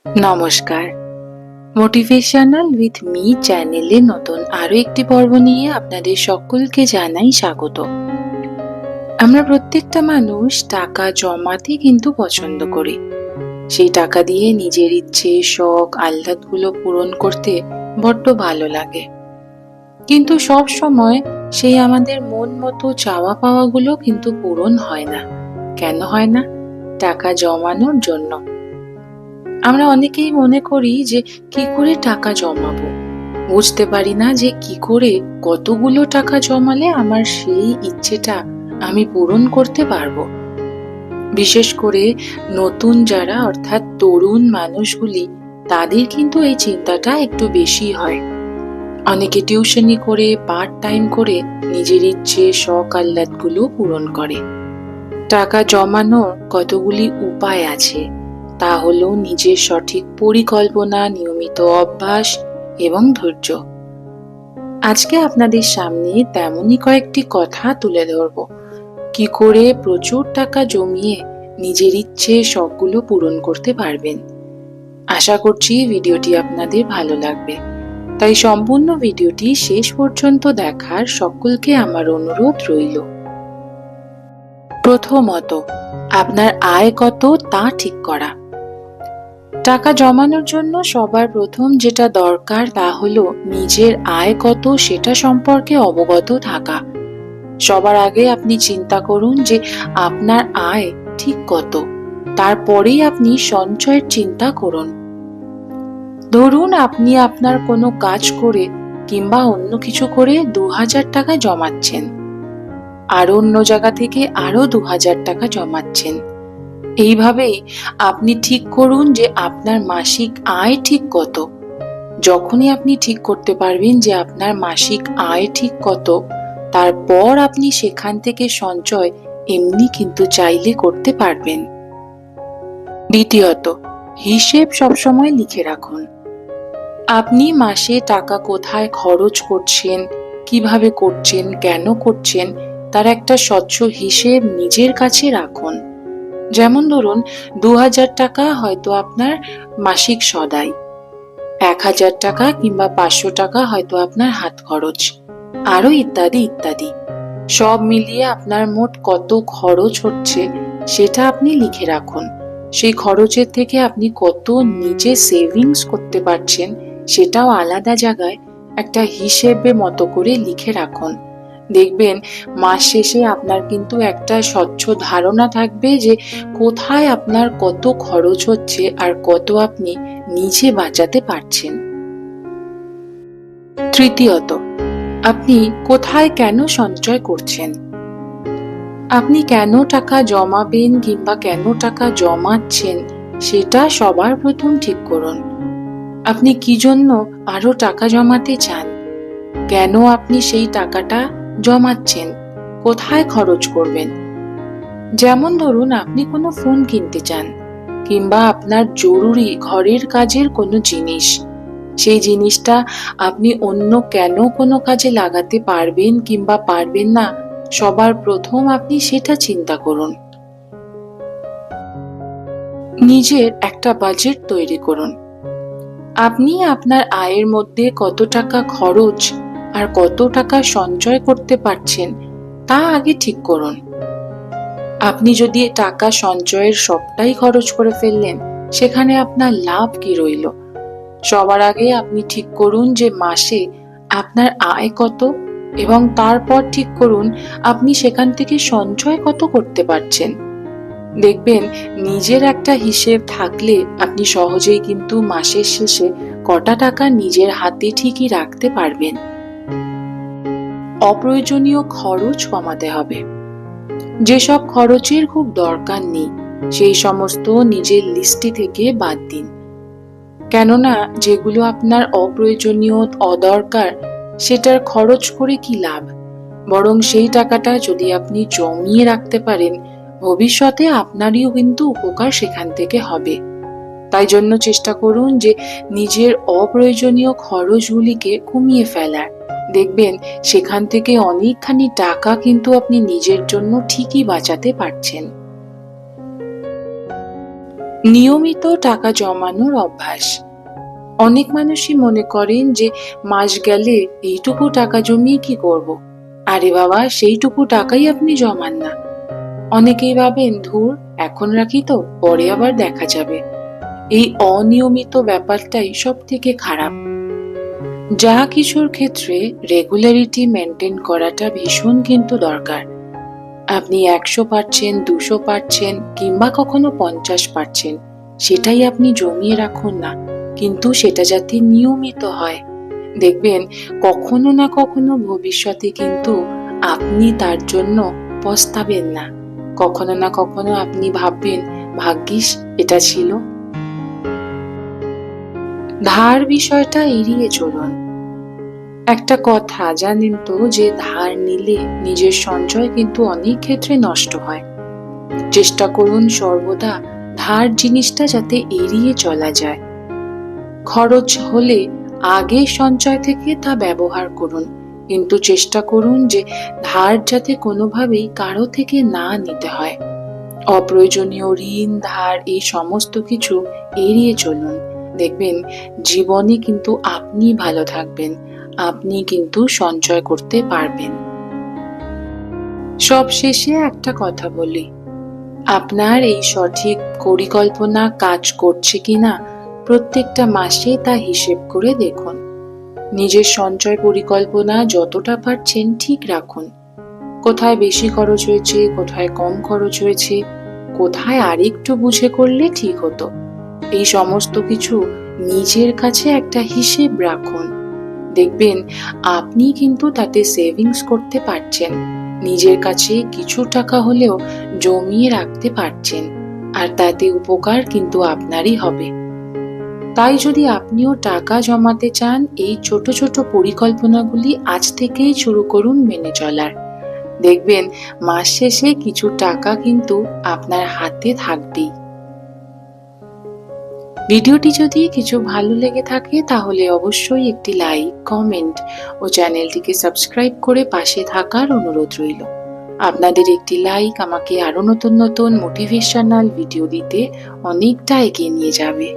নমস্কার। Motivational with me চ্যানেলে নতুন আরো একটি পর্ব নিয়ে আপনাদের সকলকে জানাই স্বাগত। আমরা প্রত্যেকটা মানুষ টাকা জমাতে কিন্তু পছন্দ করি। সেই টাকা দিয়ে নিজের ইচ্ছে, শখ, আহ্লাদগুলো পূরণ করতে বড্ড ভালো লাগে। কিন্তু সব সময় সেই আমাদের মন মতো চাওয়া পাওয়াগুলো কিন্তু পূরণ হয় না। কেন হয় না? টাকা জমানোর জন্য। আমরা অনেকেই মনে করি যে কি করে টাকা জমাবো, বুঝতে পারি না যে কি করে কতগুলো টাকা জমালে আমার সেই ইচ্ছেটা আমি পূরণ করতে পারবো। বিশেষ করে নতুন যারা অর্থাৎ তরুণ মানুষগুলি, তাদের কিন্তু এই চিন্তাটা একটু বেশি হয়। অনেকে টিউশনি করে, পার্ট টাইম করে নিজের ইচ্ছে, শখ, আহ্লাদগুলো পূরণ করে। টাকা জমানোর কতগুলি উপায় আছে, তা হলো নিজের সঠিক পরিকল্পনা, নিয়মিত অভ্যাস এবং ধৈর্য। আজকে আপনাদের সামনে তেমনই কয়েকটি কথা তুলে ধরব, কি করে প্রচুর টাকা জমিয়ে নিজের ইচ্ছে, শখগুলো পূরণ করতে পারবেন। আশা করছি ভিডিওটি আপনাদের ভালো লাগবে, তাই সম্পূর্ণ ভিডিওটি শেষ পর্যন্ত দেখার সকলকে আমার অনুরোধ রইল। প্রথমত, আপনার আয় কত তা ঠিক করা। টাকা জমানোর জন্য সবার প্রথম যেটা দরকার তা হলো নিজের আয় কত সেটা সম্পর্কে অবগত থাকা। সবার আগে আপনি চিন্তা করুন যে আপনার আয় ঠিক কত, তারপরেই আপনি সঞ্চয়ের চিন্তা করুন। ধরুন আপনি আপনার কোনো কাজ করে কিংবা অন্য কিছু করে 2000 টাকা জমাচ্ছেন, আর অন্য জায়গা থেকে আরো 2000 টাকা জমাচ্ছেন। এইভাবেই আপনি ঠিক করুন যে আপনার মাসিক আয় ঠিক কত। যখনই আপনি ঠিক করতে পারবেন যে আপনার মাসিক আয় ঠিক কত, তারপর আপনি সেখান থেকে সঞ্চয় এমনি কিন্তু চাইলে করতে পারবেন। দ্বিতীয়ত, হিসেব সবসময় লিখে রাখুন। আপনি মাসে টাকা কোথায় খরচ করছেন, কিভাবে করছেন, কেন করছেন, তার একটা স্বচ্ছ হিসেব নিজের কাছে রাখুন। যেমন ধরুন 2000 টাকা হয়তো আপনার মাসিক সদাই, 1000 টাকা কিংবা 500 টাকা হয়তো আপনার হাত খরচ, আরো ইত্যাদি ইত্যাদি। সব মিলিয়ে আপনার মোট কত খরচ হচ্ছে সেটা আপনি লিখে রাখুন। সেই খরচের থেকে আপনি কত নিজে সেভিংস করতে পারছেন সেটাও আলাদা জায়গায় একটা হিসেবে মতো করে লিখে রাখুন। দেখবেন মাস শেষে আপনার কিন্তু একটা স্বচ্ছ ধারণা থাকবে যে কোথায় আপনার কত খরচ হচ্ছে আর কত আপনি নিজে বাঁচাতে পারছেন। তৃতীয়ত, আপনি কোথায় কেন সঞ্চয় করছেন। আপনি কেন টাকা জমাবেন কিংবা কেন টাকা জমাচ্ছেন সেটা সবার প্রথম ঠিক করুন। আপনি কি জন্য আরো টাকা জমাতে চান, কেন আপনি সেই টাকাটা জমাচ্ছেন, কোথায় খরচ করবেন। যেমন ধরুন আপনি কোনো ফোন কিনতে চান কিংবা আপনার জরুরি ঘরের কাজের কোনো জিনিস, সেই জিনিসটা আপনি অন্য কেন কোনো কাজে লাগাতে পারবেন কিংবা পারবেন না, সবার প্রথম আপনি সেটা চিন্তা করুন। নিজের একটা বাজেট তৈরি করুন। আপনি আপনার আয়ের মধ্যে কত টাকা খরচ আর কত টাকা সঞ্চয় করতে পারছেন তা আগে ঠিক করুন। আপনি যদি টাকা সঞ্চয়ের সবটাই খরচ করে ফেললেন, সেখানে আপনার লাভ কি রইল? সবার আগে আপনি ঠিক করুন যে মাসে আপনার আয় কত, এবং তারপর ঠিক করুন আপনি সেখান থেকে সঞ্চয় কত করতে পারছেন। দেখবেন নিজের একটা হিসেব থাকলে আপনি সহজেই কিন্তু মাসের শেষে কটা টাকা নিজের হাতে ঠিকই রাখতে পারবেন। অপ্রয়োজনীয় খরচ কমাতে হবে। যেসব খরচের খুব দরকার নেই সেই সমস্ত নিজের লিস্টে থেকে বাদ দিন। কেননা যেগুলো আপনার অপ্রয়োজনীয়, অদরকার, সেটার খরচ করে কি লাভ। বরং সেই টাকাটা যদি আপনি জমিয়ে রাখতে পারেন, ভবিষ্যতে আপনারই কিন্তু উপকার সেখান থেকে হবে। তাই জন্য চেষ্টা করুন যে নিজের অপ্রয়োজনীয় খরচগুলিকে কমিয়ে ফেলার। দেখবেন সেখান থেকে অনেকখানি টাকা কিন্তু আপনি নিজের জন্য ঠিকই বাঁচাতে পারছেন। নিয়মিত টাকা জমানোর অভ্যাস। অনেক মানুষই মনে করেন যে মাস গেলে এইটুকু টাকা জমিয়ে কি করব। আরে বাবা, সেইটুকু টাকাই আপনি জমান না। অনেকেই ভাবেন ধুর, এখন রাখি তো পরে আবার দেখা যাবে। এই অনিয়মিত ব্যাপারটাই সব থেকে খারাপ। যা কিছুর ক্ষেত্রে রেগুলারিটি মেনটেন করাটা ভীষণ কিন্তু দরকার। আপনি ১০০ পাচ্ছেন, ২০০ পাচ্ছেন কিংবা কখনো ৫০ পাচ্ছেন, সেটাই আপনি জমিয়ে রাখুন না, কিন্তু সেটা যাতে নিয়মিত হয়। দেখবেন কখনো না কখনো ভবিষ্যতে কিন্তু আপনি তার জন্য পস্তাবেন না। কখনো না কখনো আপনি ভাববেন, ভাগ্যিস এটা ছিল। ধার বিষয়টা এড়িয়ে চলুন। একটা কথা জানেন তো, যে ধার নিলে নিজের সঞ্চয় কিন্তু অনেক ক্ষেত্রে নষ্ট হয়। চেষ্টা করুন সর্বদা ধার জিনিসটা যাতে এড়িয়ে চলা যায়। খরচ হলে আগে সঞ্চয় থেকে তা ব্যবহার করুন, কিন্তু চেষ্টা করুন যে ধার যাতে কোনোভাবেই কারো থেকে না নিতে হয়। অপ্রয়োজনীয় ঋণ, ধার এই সমস্ত কিছু এড়িয়ে চলুন। দেখবেন জীবনে কিন্তু আপনি ভালো থাকবেন, আপনি কিন্তু সঞ্চয় করতে পারবেন। সবশেষে একটা কথা বলি, আপনার এই সঠিক পরিকল্পনা কাজ করছে কিনা প্রত্যেকটা মাসে তা হিসেব করে দেখুন। নিজের সঞ্চয় পরিকল্পনা যতটা পারছেন ঠিক রাখুন। কোথায় বেশি খরচ হয়েছে, কোথায় কম খরচ হয়েছে, কোথায় আরেকটু বুঝে করলে ঠিক হতো, এই সমস্ত কিছু নিজের কাছে একটা হিসেব রাখুন। দেখবেন আপনি কিন্তু তাতে সেভিংস করতে পারছেন, নিজের কাছে কিছু টাকা হলেও জমিয়ে রাখতে পারছেন, আর তাতে উপকার কিন্তু আপনারই হবে। তাই যদি আপনিও টাকা জমাতে চান, এই ছোট ছোট পরিকল্পনাগুলি আজ থেকেই শুরু করুন মেনে চলার। দেখবেন মাস শেষে কিছু টাকা কিন্তু আপনার হাতে থাকবেই। ভিডিওটি যদি কিছু ভালো লেগে থাকে তাহলে অবশ্যই একটি লাইক, কমেন্ট ও চ্যানেলটিকে সাবস্ক্রাইব করে পাশে থাকার অনুরোধ রইল। আপনাদের একটি লাইক আমাকে আরো নতুন নতুন মোটিভেশনাল ভিডিও দিতে অনেকটা এগিয়ে নিয়ে যাবে।